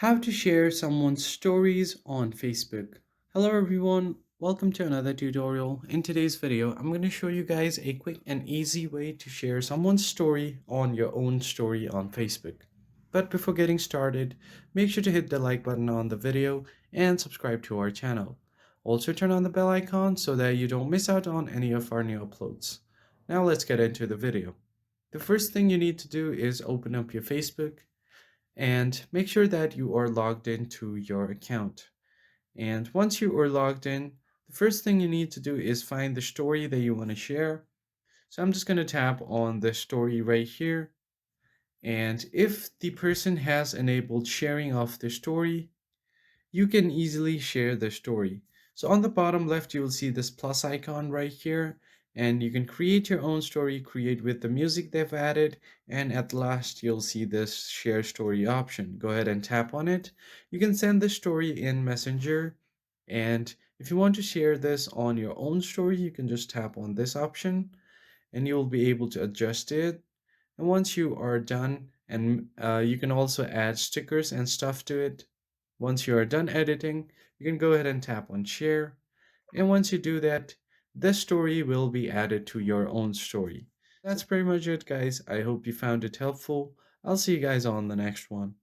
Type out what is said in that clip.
How to share someone's stories on Facebook. Hello everyone, welcome to another tutorial. In today's video, I'm going to show you guys a quick and easy way to share someone's story on your own story on Facebook. But before getting started, make sure to hit the like button on the video and subscribe to our channel. Also turn on the bell icon so that you don't miss out on any of our new uploads. Now let's get into the video. The first thing you need to do is open up your Facebook and make sure that you are logged into your account. And once you are logged in, the first thing you need to do is find the story that you want to share. So I'm just going to tap on the story right here. And if the person has enabled sharing of the story, you can easily share the story. So on the bottom left, you will see this plus icon right here, and you can create your own story, create with the music they've added, and at last you'll see this share story option. Go ahead and tap on it. You can send the story in Messenger, and if you want to share this on your own story, you can just tap on this option, and you'll be able to adjust it. And once you are done, and you can also add stickers and stuff to it. Once you are done editing, you can go ahead and tap on share. And once you do that, this story will be added to your own story. That's pretty much it, guys. I hope you found it helpful. I'll see you guys on the next one.